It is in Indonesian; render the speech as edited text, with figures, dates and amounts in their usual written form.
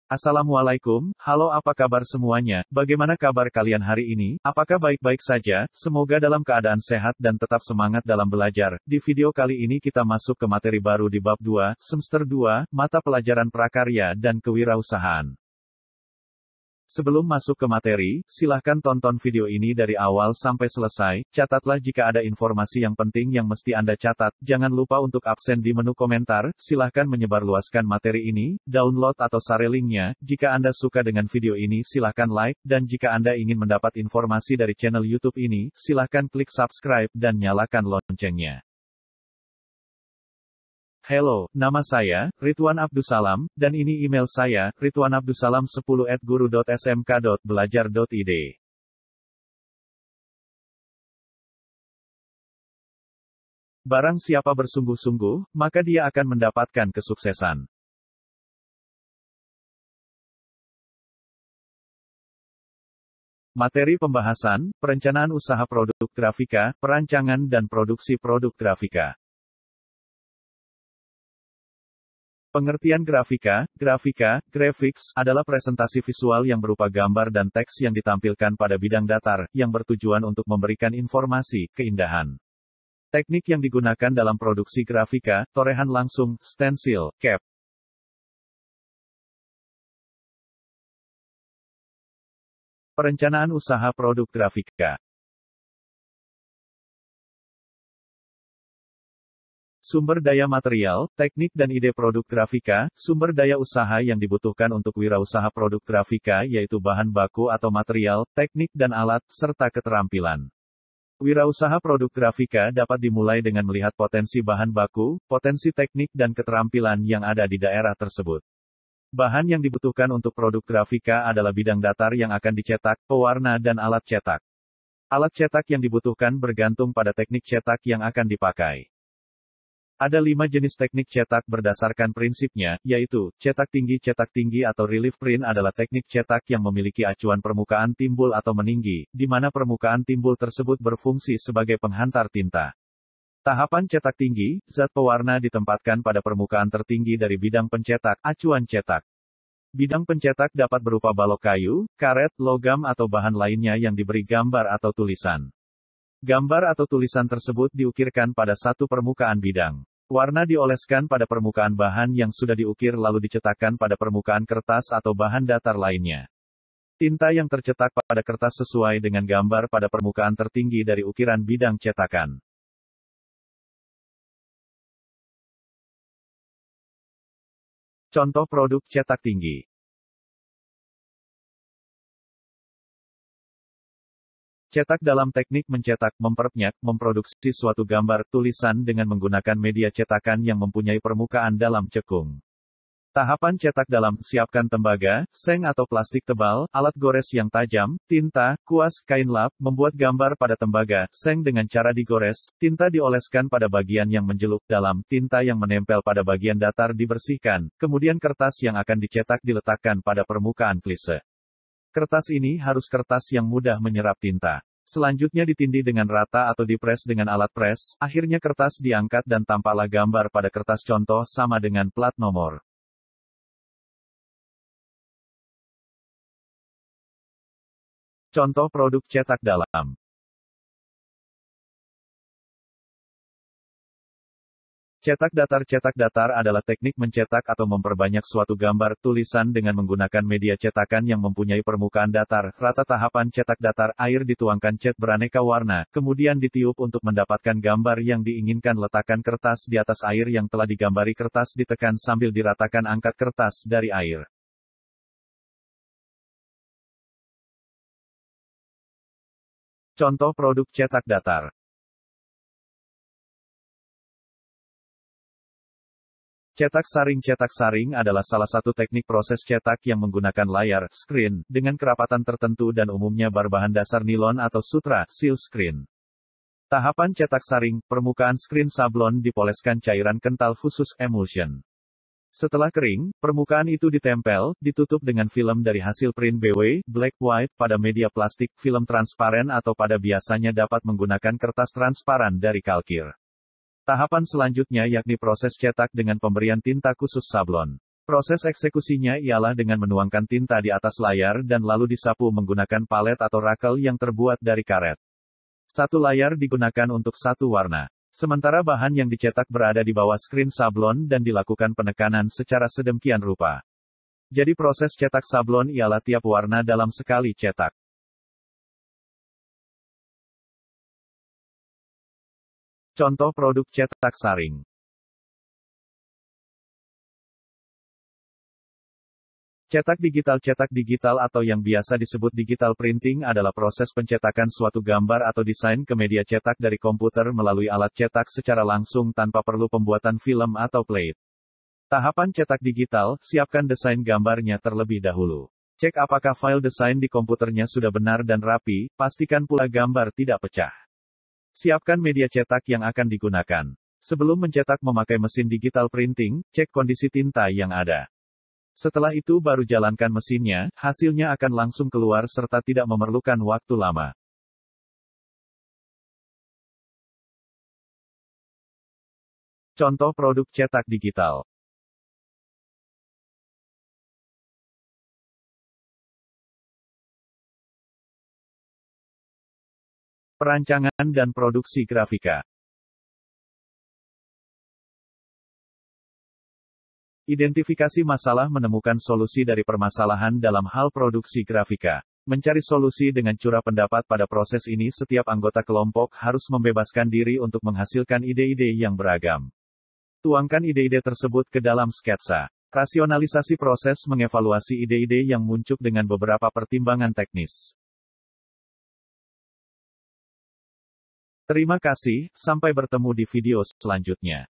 Assalamualaikum, halo apa kabar semuanya, bagaimana kabar kalian hari ini, apakah baik-baik saja, semoga dalam keadaan sehat dan tetap semangat dalam belajar. Di video kali ini kita masuk ke materi baru di bab 2, semester 2, mata pelajaran prakarya dan kewirausahaan. Sebelum masuk ke materi, silahkan tonton video ini dari awal sampai selesai, catatlah jika ada informasi yang penting yang mesti Anda catat, jangan lupa untuk absen di menu komentar, silahkan menyebarluaskan materi ini, download atau share linknya, jika Anda suka dengan video ini silahkan like, dan jika Anda ingin mendapat informasi dari channel YouTube ini, silahkan klik subscribe dan nyalakan loncengnya. Hello, nama saya, Ridwan Abdussalam, dan ini email saya, ridwanabdussalam10@guru.smk.belajar.id. Barang siapa bersungguh-sungguh, maka dia akan mendapatkan kesuksesan. Materi pembahasan, perencanaan usaha produk grafika, perancangan dan produksi produk grafika. Pengertian grafika, graphics, adalah presentasi visual yang berupa gambar dan teks yang ditampilkan pada bidang datar, yang bertujuan untuk memberikan informasi, keindahan. Teknik yang digunakan dalam produksi grafika, torehan langsung, stensil, cap. Perencanaan usaha produk grafika. Sumber daya material, teknik dan ide produk grafika, sumber daya usaha yang dibutuhkan untuk wirausaha produk grafika yaitu bahan baku atau material, teknik dan alat, serta keterampilan. Wirausaha produk grafika dapat dimulai dengan melihat potensi bahan baku, potensi teknik dan keterampilan yang ada di daerah tersebut. Bahan yang dibutuhkan untuk produk grafika adalah bidang datar yang akan dicetak, pewarna dan alat cetak. Alat cetak yang dibutuhkan bergantung pada teknik cetak yang akan dipakai. Ada 5 jenis teknik cetak berdasarkan prinsipnya, yaitu, cetak tinggi atau relief print adalah teknik cetak yang memiliki acuan permukaan timbul atau meninggi, di mana permukaan timbul tersebut berfungsi sebagai penghantar tinta. Tahapan cetak tinggi, zat pewarna ditempatkan pada permukaan tertinggi dari bidang pencetak, acuan cetak. Bidang pencetak dapat berupa balok kayu, karet, logam atau bahan lainnya yang diberi gambar atau tulisan. Gambar atau tulisan tersebut diukirkan pada satu permukaan bidang. Warna dioleskan pada permukaan bahan yang sudah diukir lalu dicetakkan pada permukaan kertas atau bahan datar lainnya. Tinta yang tercetak pada kertas sesuai dengan gambar pada permukaan tertinggi dari ukiran bidang cetakan. Contoh produk cetak tinggi. Cetak dalam teknik mencetak, memperbanyak, memproduksi suatu gambar, tulisan dengan menggunakan media cetakan yang mempunyai permukaan dalam cekung. Tahapan cetak dalam, siapkan tembaga, seng atau plastik tebal, alat gores yang tajam, tinta, kuas, kain lap, membuat gambar pada tembaga, seng dengan cara digores, tinta dioleskan pada bagian yang menjeluk dalam, tinta yang menempel pada bagian datar dibersihkan, kemudian kertas yang akan dicetak diletakkan pada permukaan klise. Kertas ini harus kertas yang mudah menyerap tinta. Selanjutnya ditindih dengan rata atau dipres dengan alat pres, akhirnya kertas diangkat dan tampaklah gambar pada kertas contoh sama dengan plat nomor. Contoh produk cetak dalam. Cetak datar adalah teknik mencetak atau memperbanyak suatu gambar, tulisan dengan menggunakan media cetakan yang mempunyai permukaan datar, rata. Tahapan cetak datar, air dituangkan cat beraneka warna, kemudian ditiup untuk mendapatkan gambar yang diinginkan. Letakkan kertas di atas air yang telah digambari, kertas ditekan sambil diratakan, angkat kertas dari air. Contoh produk cetak datar. Cetak saring adalah salah satu teknik proses cetak yang menggunakan layar, screen, dengan kerapatan tertentu dan umumnya berbahan dasar nilon atau sutra, seal screen. Tahapan cetak saring, permukaan screen sablon dipoleskan cairan kental khusus, emulsion. Setelah kering, permukaan itu ditempel, ditutup dengan film dari hasil print BW, black white, pada media plastik, film transparan atau pada biasanya dapat menggunakan kertas transparan dari kalkir. Tahapan selanjutnya yakni proses cetak dengan pemberian tinta khusus sablon. Proses eksekusinya ialah dengan menuangkan tinta di atas layar dan lalu disapu menggunakan palet atau rakel yang terbuat dari karet. Satu layar digunakan untuk satu warna. Sementara bahan yang dicetak berada di bawah skrin sablon dan dilakukan penekanan secara sedemikian rupa. Jadi proses cetak sablon ialah tiap warna dalam sekali cetak. Contoh produk cetak saring. Cetak digital atau yang biasa disebut digital printing adalah proses pencetakan suatu gambar atau desain ke media cetak dari komputer melalui alat cetak secara langsung tanpa perlu pembuatan film atau plate. Tahapan cetak digital, siapkan desain gambarnya terlebih dahulu. Cek apakah file desain di komputernya sudah benar dan rapi, pastikan pula gambar tidak pecah. Siapkan media cetak yang akan digunakan. Sebelum mencetak memakai mesin digital printing, cek kondisi tinta yang ada. Setelah itu baru jalankan mesinnya, hasilnya akan langsung keluar serta tidak memerlukan waktu lama. Contoh produk cetak digital. Perancangan dan produksi grafika. Identifikasi masalah menemukan solusi dari permasalahan dalam hal produksi grafika. Mencari solusi dengan curah pendapat pada proses ini setiap anggota kelompok harus membebaskan diri untuk menghasilkan ide-ide yang beragam. Tuangkan ide-ide tersebut ke dalam sketsa. Rasionalisasi proses mengevaluasi ide-ide yang muncul dengan beberapa pertimbangan teknis. Terima kasih, sampai bertemu di video selanjutnya.